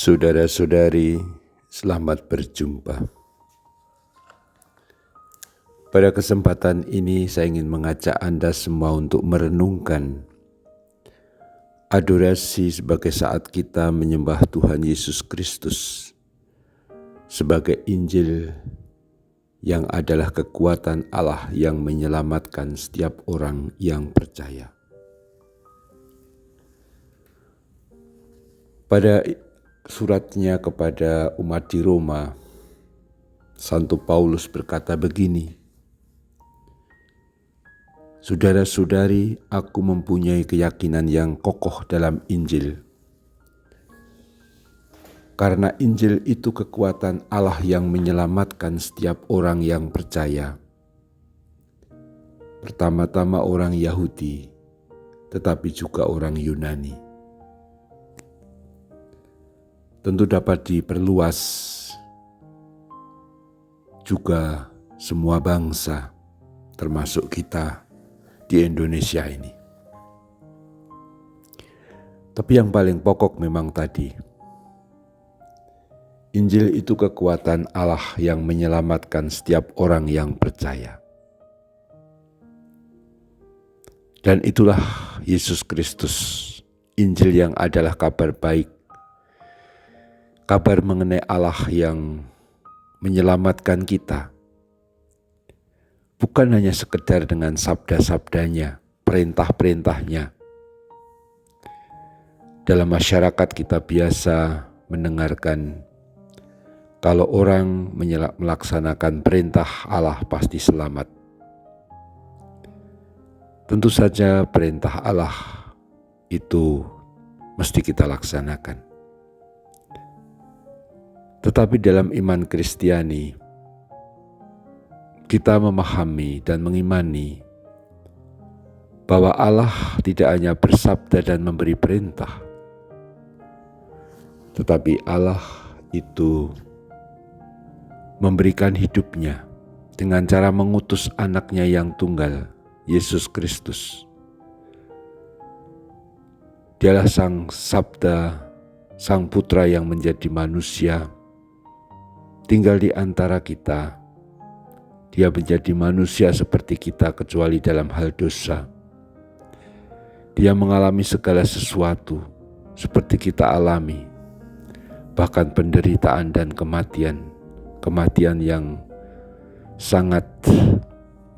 Saudara-saudari, selamat berjumpa. Pada kesempatan ini saya ingin mengajak Anda semua untuk merenungkan adorasi sebagai saat kita menyembah Tuhan Yesus Kristus sebagai Injil yang adalah kekuatan Allah yang menyelamatkan setiap orang yang percaya. Pada suratnya kepada umat di Roma, Santo Paulus berkata begini, "Saudara-saudari, aku mempunyai keyakinan yang kokoh dalam Injil. Karena Injil itu kekuatan Allah yang menyelamatkan setiap orang yang percaya. Pertama-tama orang Yahudi, tetapi juga orang Yunani." Tentu dapat diperluas juga semua bangsa, termasuk kita di Indonesia ini. Tapi yang paling pokok memang tadi, Injil itu kekuatan Allah yang menyelamatkan setiap orang yang percaya. Dan itulah Yesus Kristus, Injil yang adalah kabar baik, kabar mengenai Allah yang menyelamatkan kita. Bukan hanya sekedar dengan sabda-sabdanya, perintah-perintahnya. Dalam masyarakat kita biasa mendengarkan, kalau orang melaksanakan perintah Allah pasti selamat. Tentu saja perintah Allah itu mesti kita laksanakan. Tetapi dalam iman Kristiani, kita memahami dan mengimani bahwa Allah tidak hanya bersabda dan memberi perintah, tetapi Allah itu memberikan hidupnya dengan cara mengutus anaknya yang tunggal, Yesus Kristus. Dialah Sang Sabda, Sang Putra yang menjadi manusia, tinggal di antara kita. Dia menjadi manusia seperti kita kecuali dalam hal dosa. Dia mengalami segala sesuatu seperti kita alami, bahkan penderitaan dan kematian yang sangat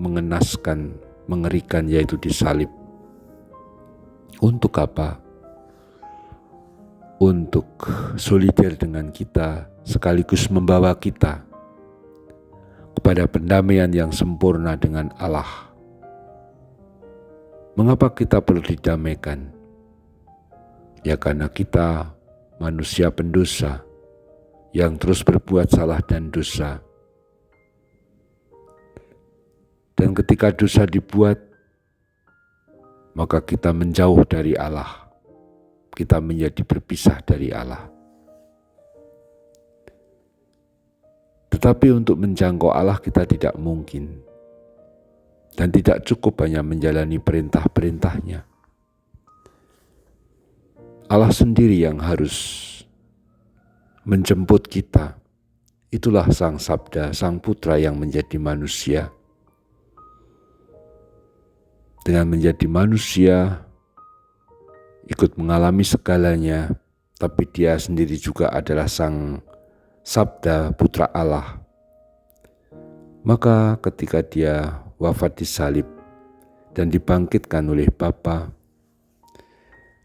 mengenaskan, mengerikan, yaitu disalib. Untuk apa? Untuk solider dengan kita, sekaligus membawa kita kepada pendamaian yang sempurna dengan Allah. Mengapa kita perlu didamaikan? Ya karena kita manusia pendosa yang terus berbuat salah dan dosa. Dan ketika dosa dibuat, maka kita menjauh dari Allah. Kita menjadi berpisah dari Allah. Tetapi untuk menjangkau Allah kita tidak mungkin. Dan tidak cukup hanya menjalani perintah-perintahnya. Allah sendiri yang harus menjemput kita. Itulah Sang Sabda, Sang Putra yang menjadi manusia. Dengan menjadi manusia, ikut mengalami segalanya, tapi dia sendiri juga adalah Sang Sabda, Putra Allah. Maka ketika dia wafat disalib dan dibangkitkan oleh Bapa,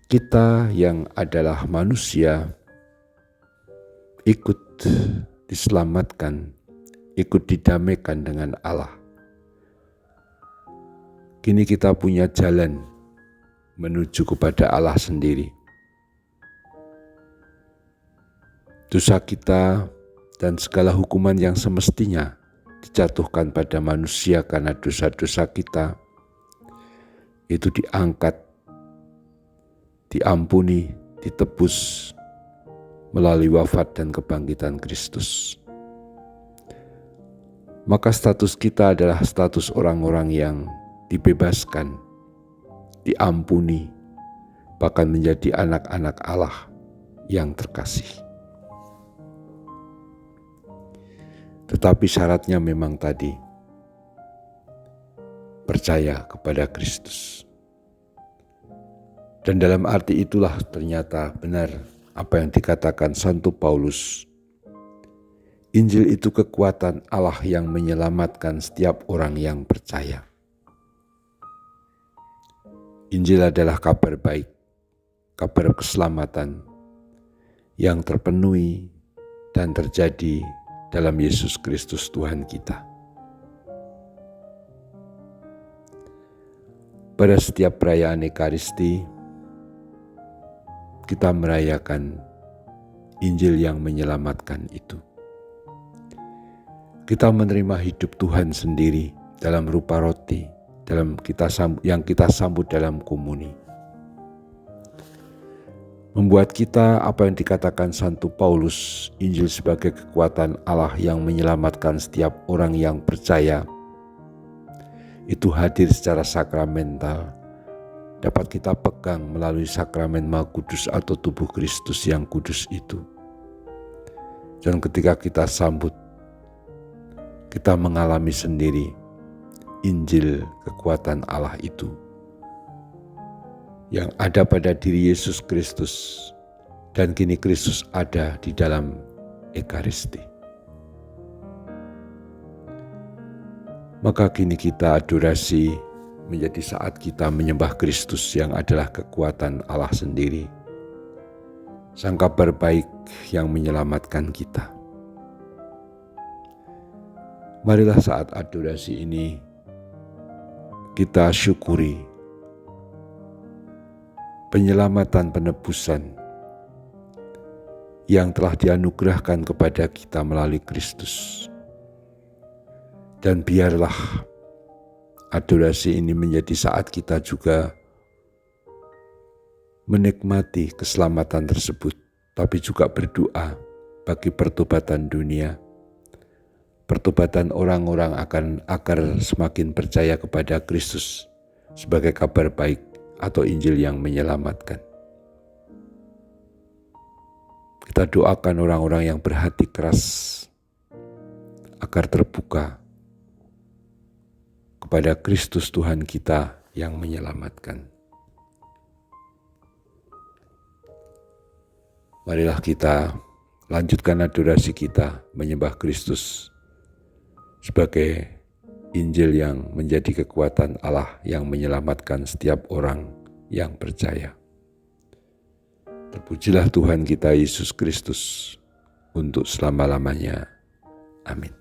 kita yang adalah manusia ikut diselamatkan, ikut didamaikan dengan Allah. Kini kita punya jalan menuju kepada Allah sendiri. Dosa kita dan segala hukuman yang semestinya dijatuhkan pada manusia karena dosa-dosa kita itu diangkat, diampuni, ditebus melalui wafat dan kebangkitan Kristus. Maka status kita adalah status orang-orang yang dibebaskan, diampuni, bahkan menjadi anak-anak Allah yang terkasih. Tetapi syaratnya memang tadi, percaya kepada Kristus. Dan dalam arti itulah ternyata benar apa yang dikatakan Santo Paulus. Injil itu kekuatan Allah yang menyelamatkan setiap orang yang percaya. Injil adalah kabar baik, kabar keselamatan yang terpenuhi dan terjadi dalam Yesus Kristus Tuhan kita. Pada setiap perayaan Ekaristi, kita merayakan Injil yang menyelamatkan itu. Kita menerima hidup Tuhan sendiri dalam rupa roti yang kita sambut dalam komuni. Membuat kita apa yang dikatakan Santo Paulus, Injil sebagai kekuatan Allah yang menyelamatkan setiap orang yang percaya, itu hadir secara sakramental, dapat kita pegang melalui sakramen Maha Kudus atau tubuh Kristus yang kudus itu. Dan ketika kita sambut, kita mengalami sendiri Injil kekuatan Allah itu yang ada pada diri Yesus Kristus, dan kini Kristus ada di dalam Ekaristi. Maka kini kita adorasi menjadi saat kita menyembah Kristus yang adalah kekuatan Allah sendiri, sang kabar baik yang menyelamatkan kita. Marilah saat adorasi ini kita syukuri penyelamatan penebusan yang telah dianugerahkan kepada kita melalui Kristus. Dan biarlah adorasi ini menjadi saat kita juga menikmati keselamatan tersebut, tapi juga berdoa bagi pertobatan dunia, pertobatan orang-orang agar semakin percaya kepada Kristus sebagai kabar baik atau Injil yang menyelamatkan. Kita doakan orang-orang yang berhati keras agar terbuka kepada Kristus Tuhan kita yang menyelamatkan. Marilah kita lanjutkan adorasi kita menyembah Kristus sebagai Injil yang menjadi kekuatan Allah yang menyelamatkan setiap orang yang percaya. Terpujilah Tuhan kita Yesus Kristus untuk selama-lamanya. Amin.